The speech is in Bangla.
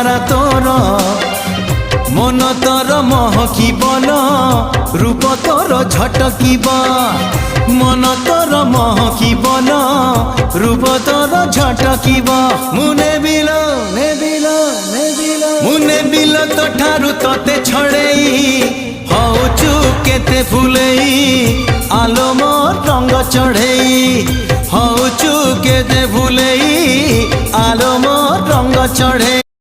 চেহারা তোর মন তোর মহকিবন রূপ তোর ঝটকিব মন তোর মহকিবন রূপ তোর ঝটকিব মুনে বিল মুনে বিল তো ঠারু তোতে ছড়েই হউচু কেতে ফুলেই আলো মোর রঙ্গ চढ़ेई হউচু কেতে ফুলেই আলো মোর রঙ্গ চढ़ेई।